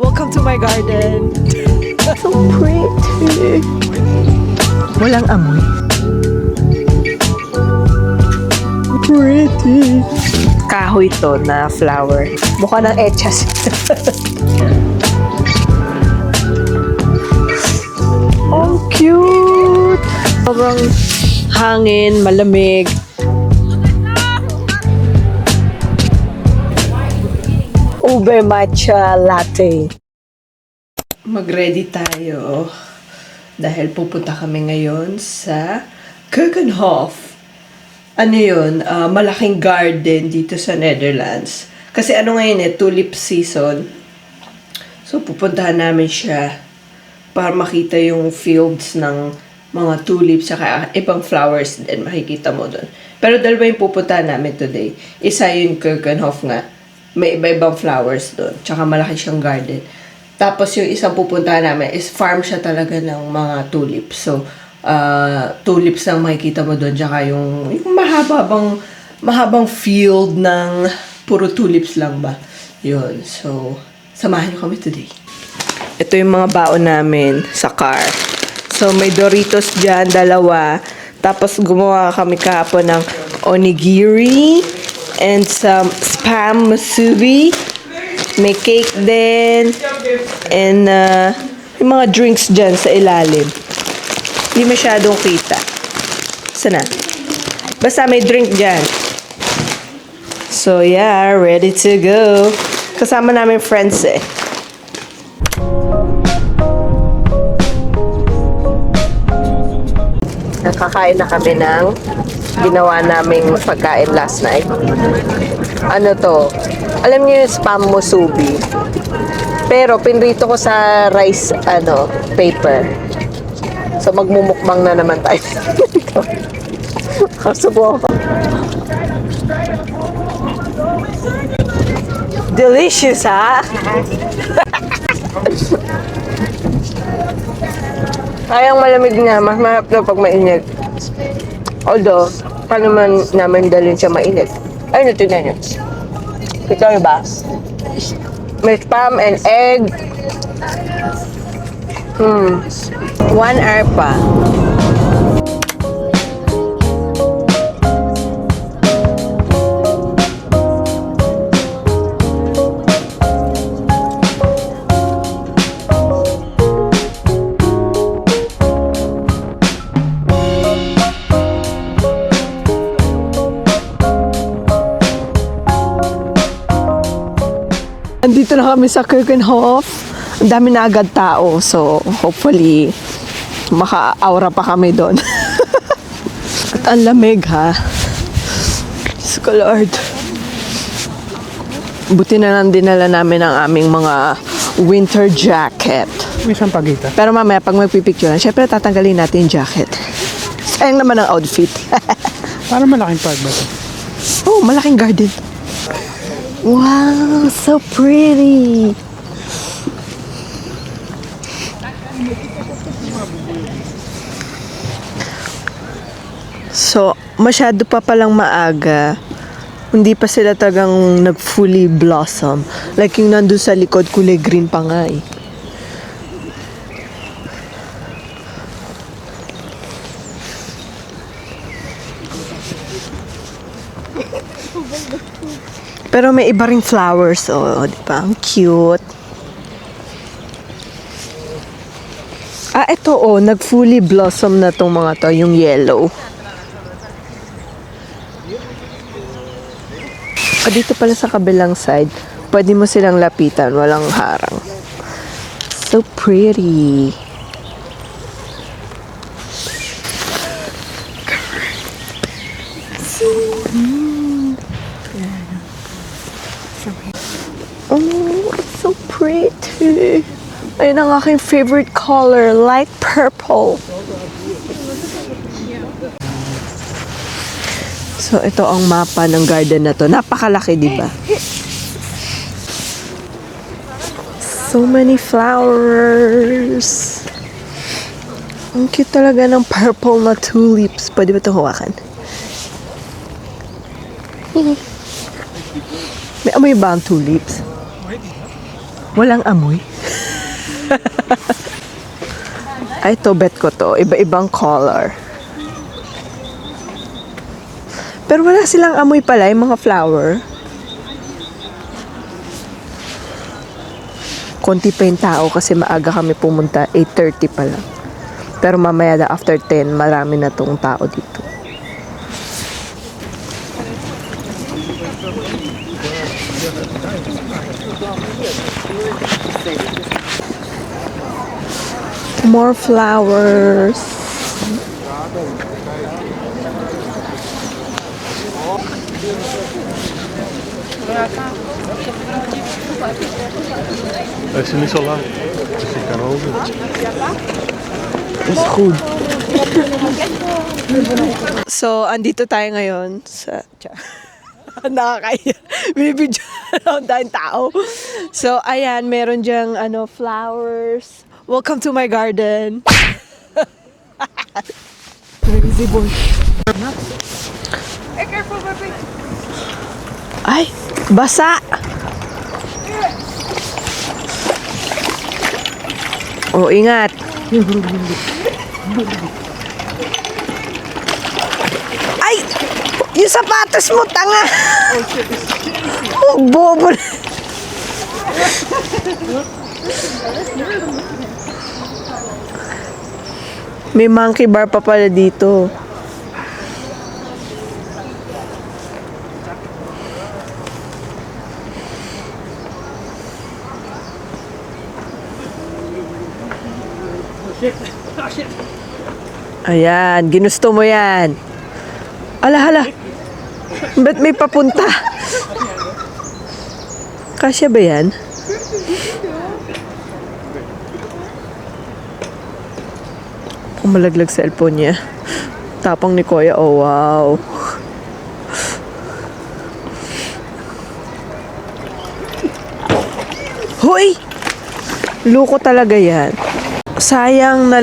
Welcome to my garden. So pretty. Walang amoy. Pretty. Kahoy to na flower. Mukha ng echas. Oh, cute. Sobrang hangin, malamig. Ube matcha latte. Mag-ready tayo dahil pupunta kami ngayon sa Keukenhof. Ano yun? Malaking garden dito sa Netherlands. Kasi ano ngayon tulip season. So pupuntahan namin siya para makita yung fields ng mga tulips saka ibang flowers din makikita mo doon. Pero dalawa yung pupuntahan namin today. Isa yung Keukenhof nga. May iba-ibang flowers doon. Tsaka malaki siyang garden. Tapos yung isang pupuntahan namin is farm siya talaga ng mga tulips. So, tulips lang makikita mo doon. Tsaka yung mahabang field ng puro tulips lang ba. Yun. So, samahan niyo kami today. Ito yung mga baon namin sa car. So, may Doritos dyan, 2. Tapos, gumawa kami kahapon ng onigiri and some spam musubi. May cake din. And yung mga drinks dyan sa ilalim. Hindi masyadong kita. Sana? Basta may drink dyan. So yeah, ready to go. Kasama namin friends eh. Nakakain na kami ng ginawa naming pagkain last night. Ano to? Alam niyo yung spam musubi. Pero pinrito ko sa rice paper. So magmumukbang na naman tayo. Subukan ko. Delicious, ha? Kayang malamig na, mas mahap na pag mainit. Although, paano man namin dalhin siya mainit? Ay, natin niyo. Ito ba? May spam and egg. 1 hour pa. Andito na kami sa Keukenhof. Ang dami na agad tao. So, hopefully, maka-aura pa kami doon. At ang lamig, ha? Diyos ko, Lord. Buti na lang dinala namin ang aming mga winter jacket. May sampagita. Pero mamaya, pag magpipicture, syempre tatanggalin natin yung jacket. Sayang naman ang outfit. Parang malaking park ba ito? Oh, malaking garden. Wow, so pretty. So, masyado pa palang maaga. Hindi pa sila talagang nag-fully blossom. Like yung nandun sa likod, kulay green pa nga eh. Pero may iba ring flowers, oh, di ba? Ang cute. Ito, oh, nag-fully blossom na tong mga to, yung yellow. Dito pala sa kabilang side, pwede mo silang lapitan, walang harang. So pretty. Oh, it's so pretty. Ayun ang aking favorite color, light purple. So, ito ang mapa ng garden na to. Napakalaki, di ba? So many flowers. Ang cute talaga ng purple na tulips. Pwede ba ito hawakan? May amoy ba ang tulips? Walang amoy. Ay, to bet ko to. Iba-ibang color. Pero wala silang amoy pala, yung mga flower. Konti pa yung tao kasi maaga kami pumunta. 8:30 pa lang. Pero mamaya na after 10, marami na tong tao dito. More flowers. Als ze niet zo lang. Dus je kan over. Is goed. So, andito tayo ngayon sa... Nakakaya. Binibidyo na tayong tao. So, ayan, meron dyang flowers. Welcome to my garden. Crazy boy. Hey, careful, baby. Ay, basa. Oh, ingat. Ay! Yung sapatos mo, tanga! Oh, bobo. May monkey bar pa pala dito. Ayan, ginusto mo yan. Ala, hala. Ba't may papunta? Kasya ba yan? Malaglag sa cellphone niya. Tapang ni Kuya, oh wow. Hoy! Luko talaga yan. Sayang na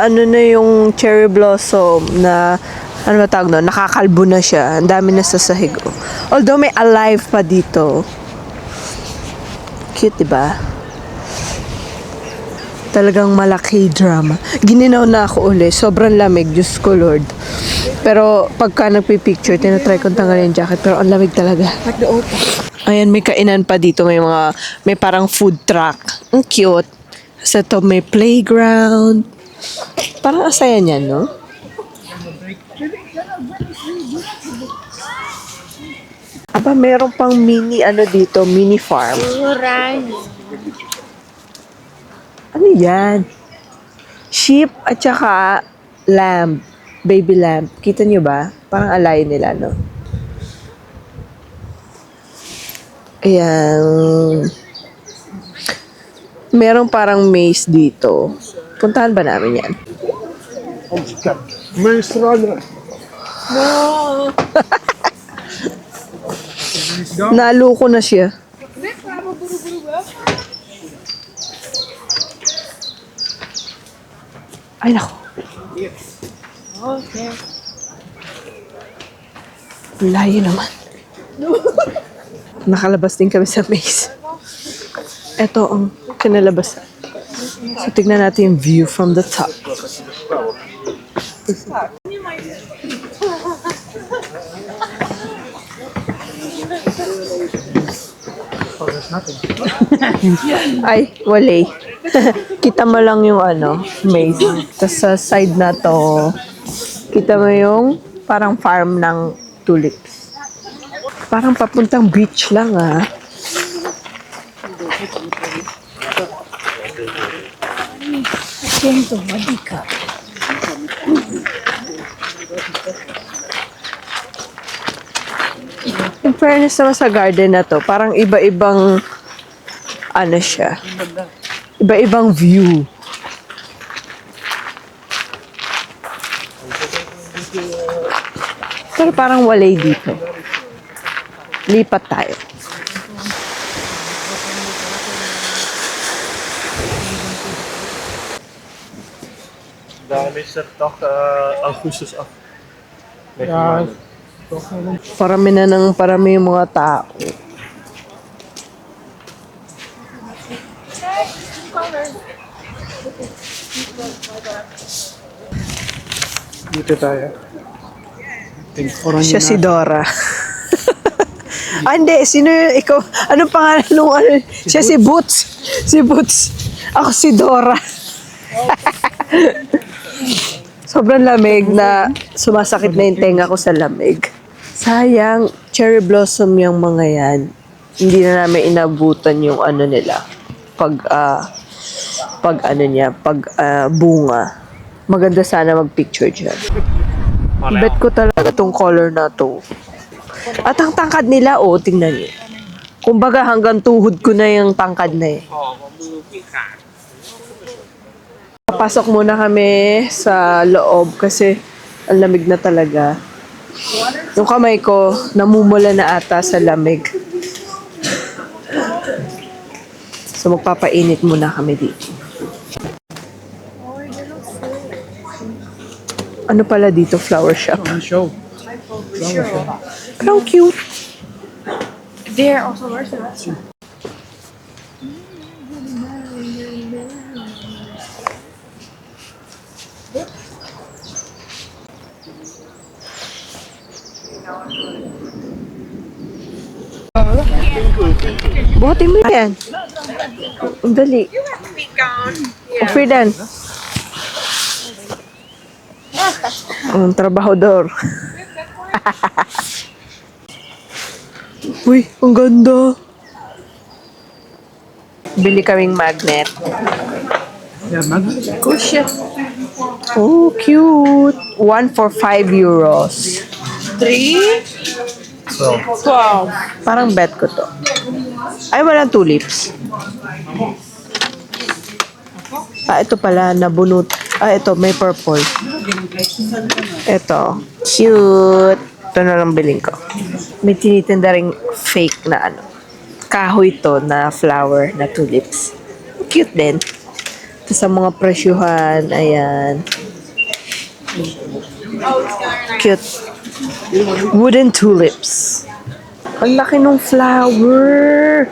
ano na yung cherry blossom na ano ba tawag no? Nakakalbo na siya. Ang dami na sa sahig. Although may alive pa dito. Cute, diba? Talagang malaki drama. Gininaw na ako uli. Sobrang lamig. Diyos ko, Lord. Pero pagka nagpipicture, tinatry kong tanggalin yung jacket. Pero ang lamig talaga. Ayan, may kainan pa dito. May parang food truck. Ang cute. Sa to may playground. Parang asaya niyan, no? Aba, meron pang mini dito, mini farm. Ano yan? Sheep at saka lamb. Baby lamb. Kita nyo ba? Parang alay nila, no? Ayan. Merong parang maze dito. Puntahan ba namin yan? No! Naluko na siya. Ay, nako. Okay. Layo naman. Nakalabas din kami sa maze. Ito ang kinalabasan. So, tignan natin yung view from the top. Ay, wala. Kita mo lang yung maze. Tapos sa side na to, kita mo yung parang farm ng tulips. Parang papuntang beach lang, ah. In fairness naman sa garden na to, parang iba-ibang siya. Iba-ibang view. Pero parang walay dito. Lipat tayo. Daarom is er toch augustus af. Ja, Parami na ng parami yung mga tao. Dito tayo. Think orange Siya si na. Dora. Ah, hindi. Sino yung ikaw? Anong pangalan nung ano? Siya si Boots. Si Boots. Ako si Dora. Sobrang lamig na sumasakit na yung tenga ko sa lamig. Sayang, cherry blossom yung mga yan. Hindi na namin inabutan yung ano nila. Bunga. Maganda sana mag-picture dyan. Bet ko talaga tong color na to. At ang tangkad nila, oh, tingnan niyo. Kumbaga hanggang tuhod ko na yung tangkad na eh. Papasok muna kami sa loob kasi ang lamig na talaga. Yung kamay ko, namumula na ata sa lamig. So magpapainit muna kami dito. Ano pala dito? Flower shop. Show. How cute. There also where's the restaurant? Buhatin mo yan. Ang dali. Freedan. Ang trabahador. Uy, ang ganda. Bili kaming magnet. Yeah, mag. Cool shit. Oh, cute. 1 for 5 euros. 12. Parang bet ko to. Ay, walang tulips. Ah, ito pala, nabunot. Ah, ito, may purple. Ito. Cute. Ito na lang biling ko. May tinitinda ring fake na ano. Kahoy to na flower na tulips. Cute din. Ito sa mga presyuhan. Ayan. Cute. Wooden tulips. Ang laki ng flower.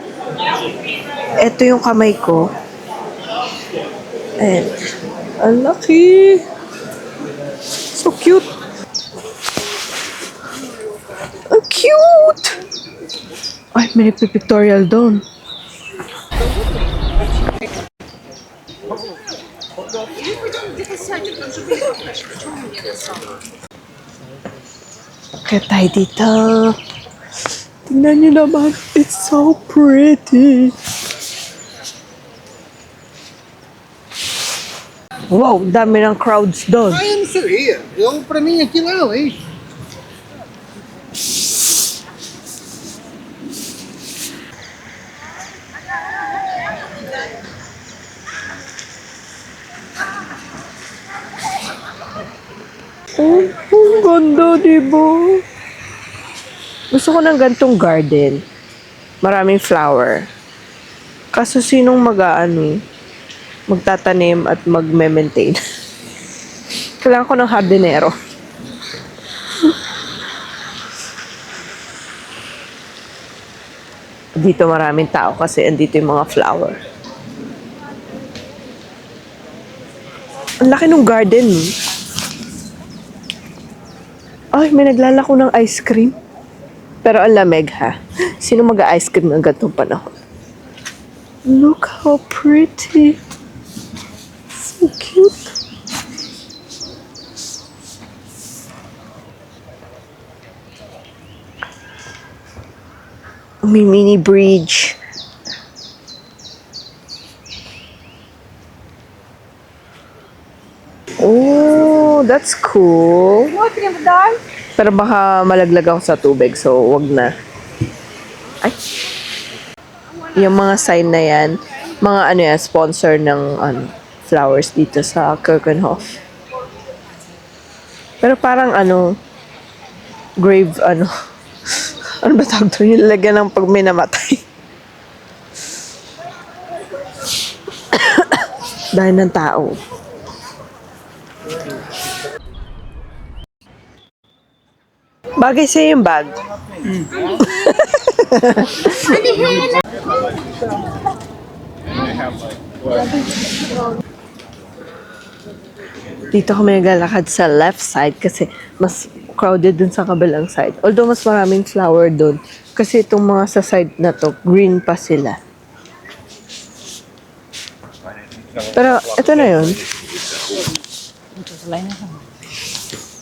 Ito yung kamay ko. Ayan. Ang laki. So cute. Ang cute. Ay, may nagpipictorial doon. Kaya tayo dito. Tingnan niyo naman. It's so pretty. Wow, dami ng crowds doon. Ai, eu não sabia. Pra mim aquilo era lixo. Oh, ang ganda, diba? Gusto ko ng gantong garden. Maraming flower. Kaso sinong magtatanim at magme-maintain? Kailangan ko ng hardinero. Dito maraming tao kasi andito yung mga flower. Ang laki ng garden. Ay, may naglalako ng ice cream. Pero ang lamig ha. Sino mag-ice cream ng gantong panahon? Look how pretty. So cute. May mini bridge. Oh, that's cool. Pero baka malaglag ako sa tubig, so wag na. Ay. Yung mga sign na yan, mga sponsor ng flowers dito sa Keukenhof. Pero parang grave ano ba tawag doon? Yung lagyan ng pag may namatay. Dahil ng tao. Bagay sa'yo yung bag. Dito kami naglalakad sa left side kasi mas crowded dun sa kabilang side. Although mas maraming flower dun. Kasi itong mga sa side na to, green pa sila. Pero ito na yun.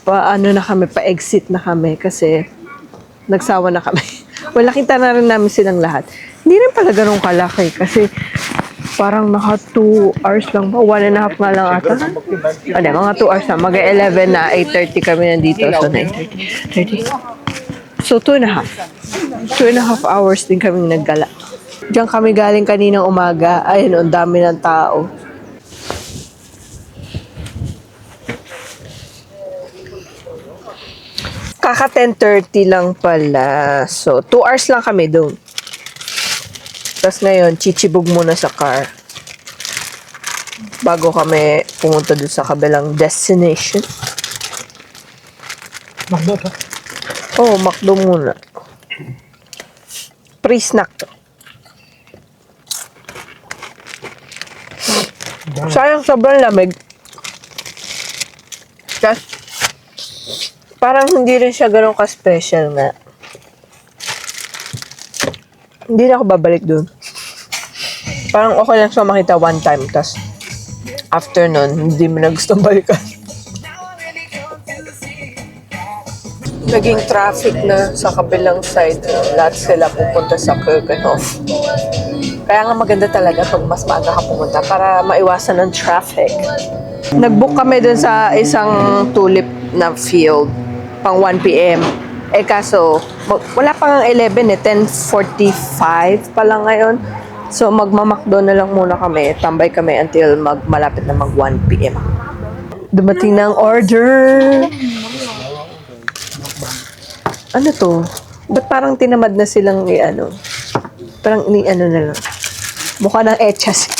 Paano na kami, pa-exit na kami kasi nagsawa na kami. Well, nakita na rin namin silang lahat. Hindi rin pala ganun kalaki kasi parang naka 2 hours lang ba? 1.5 nga lang ata. Ano, mga 2 hours na. Mag-11 na, 8:30 kami nandito. So, 9:30. So, 2.5. 2.5 hours din kaming naggala. Diyan kami galing kaninang umaga. Ayun, ang dami ng tao. Kaka 10:30 lang pala. So, 2 hours lang kami doon. Tapos ngayon, chichibog muna sa car. Bago kami pumunta doon sa kabilang destination. McDo to. Oh, McDo muna. Pre-snack to. Sayang sobrang lamig. Tapos, parang hindi rin siya ganun ka-special nga. Hindi na ako babalik dun. Parang okay lang siya makita one time. Tapos, after nun, hindi mo na gustong balikan. Naging traffic na sa kabilang side. Lahat sila pupunta sa Keukenhof. Kaya nga maganda talaga pag mas maaga ka pumunta para maiwasan ng traffic. Nag-book kami dun sa isang tulip na field pang 1 p.m. Eh kaso, wala pa nga 11 eh, 10:45 pa lang ngayon. So magmamakdo na lang muna kami, tambay kami until malapit na mag 1 p.m. Dumating na ang order. Ano to? Ba't parang tinamad na silang i-ano? Parang ini-ano na lang. Mukha ng echas.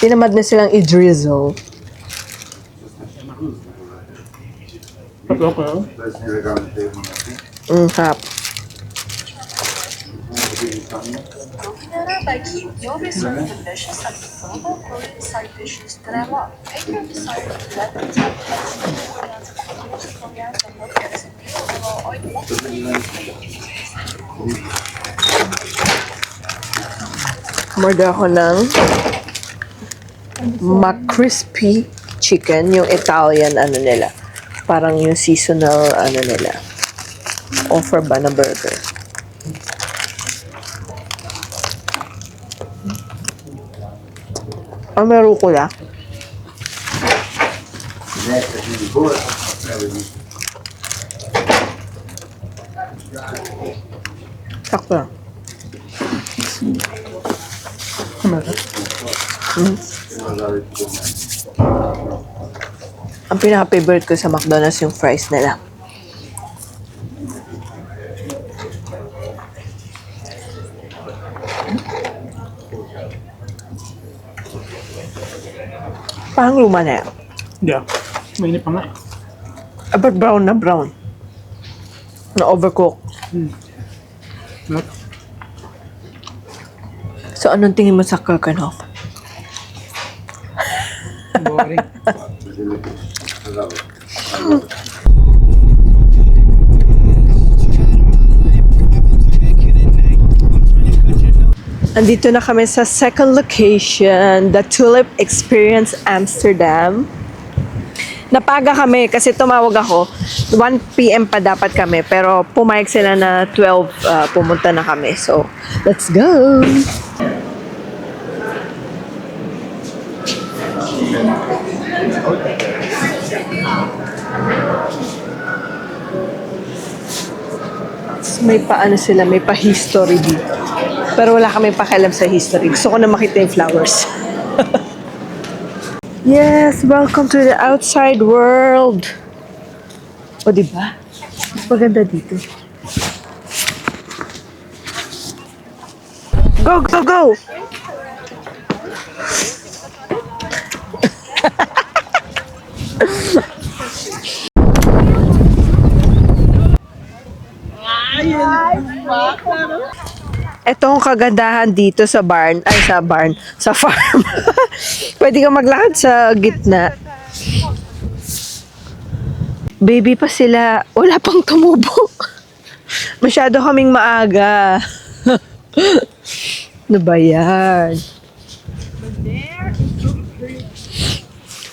Tinamad na silang i-drizzle. Hap. By Keith, you'll be served delicious and affordable Korean side dishes grandma. Take your desired lemon tap coriander noodles and beautiful Order ako ng McCrispy chicken, yung Italian ano nila. Parang yung seasonal ano nila. Offer ba na burger? May rucola. Sakto lang. Ang pinaka-favorite ko sa McDonald's yung fries nila. Parang luma na yan. Yeah. Mainit pa nga. But brown na brown. Na overcook. Not So, anong tingin mo sa Keukenhof? boring. Andito na kami sa second location, the Tulip Experience Amsterdam. Napaga kami kasi tumawag ako. 1 p.m. pa dapat kami pero pumayag sila na 12 pumunta na kami. So, let's go! May paano sila, may pa-history dito. Pero wala kami pakialam sa history. Gusto ko na makita yung flowers. Yes, welcome to the outside world. O, diba? Mas maganda dito. Go, go, go! Ito ang kagandahan dito sa sa farm. Pwede ka maglakad sa gitna. Baby pa sila, wala pang tumubo. Masyado kaming maaga. Ano ba yan?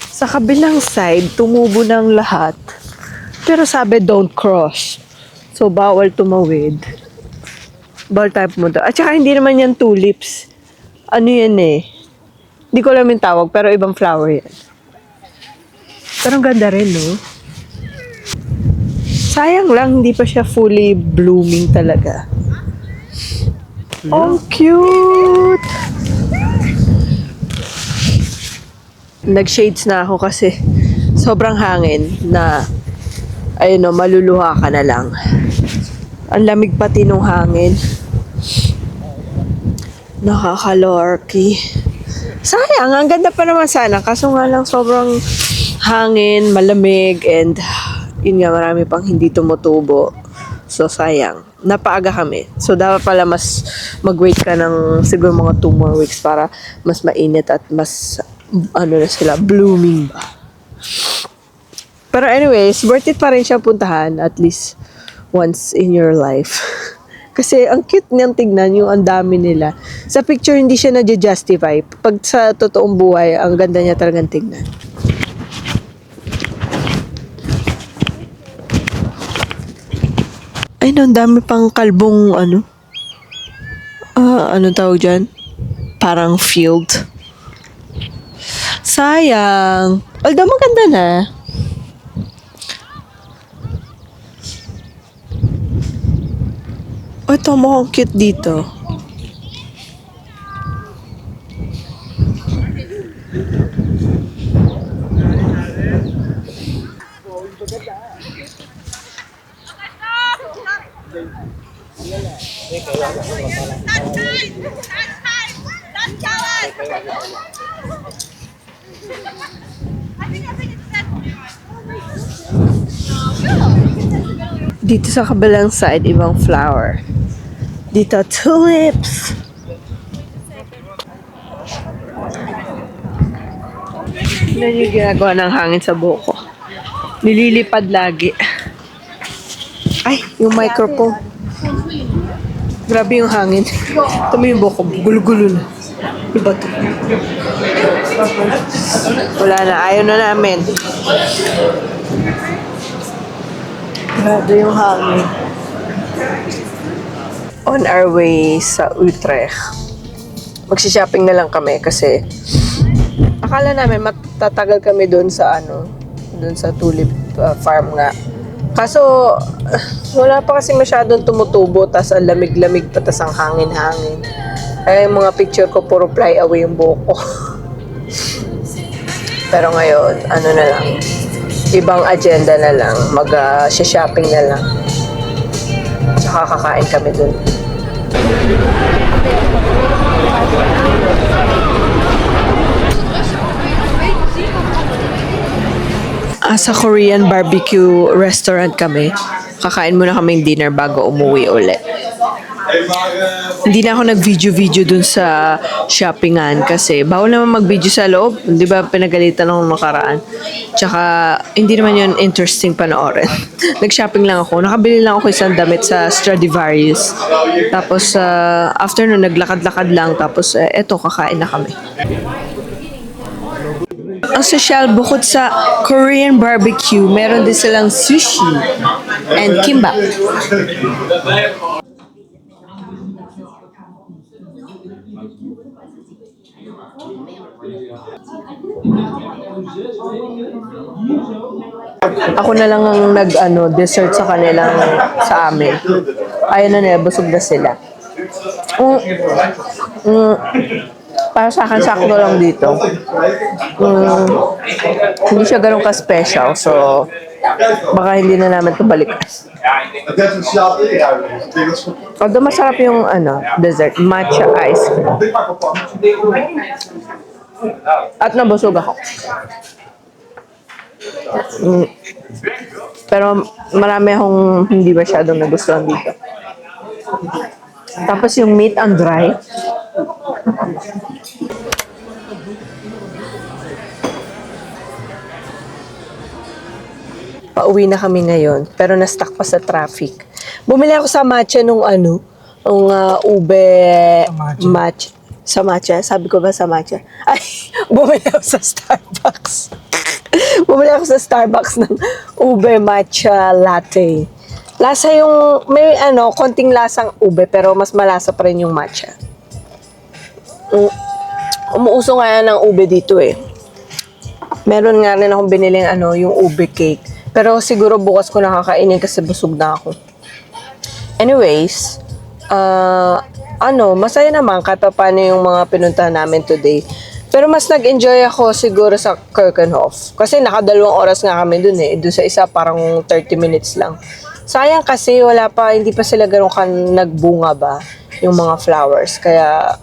Sa kabilang side, tumubo ng lahat. Pero sabi, don't cross. So, bawal tumawid. Bawal type mo daw. At saka hindi naman yan tulips. Ano yan eh? Hindi ko alam yung tawag, pero ibang flower yan. Pero ang ganda rin, no? Sayang lang, hindi pa siya fully blooming talaga. Oh, cute! Nag-shades na ako kasi sobrang hangin na ayun o, maluluha ka na lang. Ang lamig pati nung hangin. Nakakalorky. Sayang, ang ganda pa naman sana. Kaso nga lang sobrang hangin, malamig, and yun nga, marami pang hindi tumutubo. So, sayang. Napaaga kami. So, dapat pala mas mag-wait ka ng siguro mga 2 more weeks para mas mainit at mas, ano na sila, blooming ba. Pero anyways, worth it pa rin siya puntahan at least once in your life. Kasi ang cute niyang tignan, yung ang dami nila. Sa picture, hindi siya na-justify. Pag sa totoong buhay, ang ganda niya talagang tignan. Ay, no, ang dami pang kalbong, ano? Anong tawag dyan? Parang field. Sayang. Although maganda na. Oh, ito mukhang cute dito. Dito sa kabilang side, ibang flower. Dito, tulips. Tignan yung ginagawa ng hangin sa buhok ko. Nililipad lagi. Ay, yung microphone. Grabe yung hangin. Ito mo yung buhok ko. Gulo-gulo na. Iba to. Wala na. Ayaw na namin. Grabe yung hangin. On our way sa Utrecht. Magsishopping na lang kami kasi akala namin matatagal kami doon sa doon sa tulip farm nga. Kaso wala pa kasi masyadong tumutubo, tas ang lamig-lamig pa, tas ang hangin-hangin. Kaya yung mga picture ko puro fly away yung buhok ko. Pero ngayon, ano na lang, ibang agenda na lang, mag-shopping na lang. Tsaka kakain kami dun. Sa Korean barbecue restaurant kami. Kakain muna kaming dinner bago umuwi ulit. Hindi na ako nag-video dun sa shoppingan kasi bawal naman mag-video sa loob. Di ba pinagalitan ng nakaraan? Tsaka hindi naman yun interesting panoorin. Nag-shopping lang ako. Nakabili lang ako isang damit sa Stradivarius. Tapos afternoon naglakad-lakad lang. Tapos eto, kakain na kami. Ang social, bukod sa Korean barbecue, meron din silang sushi and kimbap. Ako na lang ang dessert sa kanilang sa amin. Ayun na nila, busog na sila. Para sa akin, sakto lang dito. Hindi siya ganun ka-special. So, baka hindi na namin ito balikan. Although masarap yung dessert. Matcha ice cream. At nabusog ako. Pero marami akong hindi masyadong nagustuhan dito. Tapos yung meat ang dry. Pauwi na kami ngayon, pero na-stuck pa sa traffic. Bumili ako sa matcha nung ube matcha. Sa matcha? Sabi ko ba sa matcha? Ay, bumili ako sa Starbucks. Bumili ako sa Starbucks ng ube matcha latte. Lasa yung, may konting lasang ube, pero mas malasa pa rin yung matcha. Umuuso nga yan ng ube dito eh. Meron nga rin akong biniling yung ube cake. Pero siguro bukas ko nakakainin kasi busog na ako. Anyways, masaya naman kahit pa paano yung mga pinuntahan namin today. Pero mas nag-enjoy ako siguro sa Keukenhof. Kasi nakadalawang oras nga kami dun eh. Doon sa isa parang 30 minutes lang. Sayang kasi hindi pa sila ganun nagbunga ba yung mga flowers. Kaya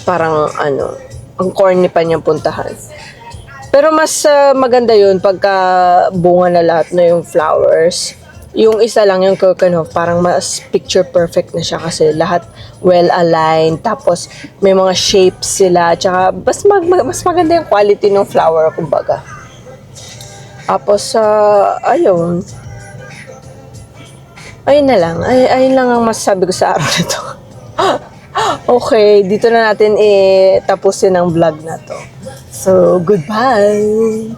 parang ang corny pa niyang puntahan. Pero mas maganda yun pagka bunga na lahat na yung flowers. Yung isa lang, yung Keukenhof, parang mas picture perfect na siya kasi lahat well-aligned. Tapos may mga shapes sila. Tsaka mas maganda yung quality ng flower, kumbaga. Tapos, ayun. Ayun na lang. Ayun lang ang masasabi ko sa araw na to. Okay, dito na natin tapusin ang vlog na to. So, goodbye!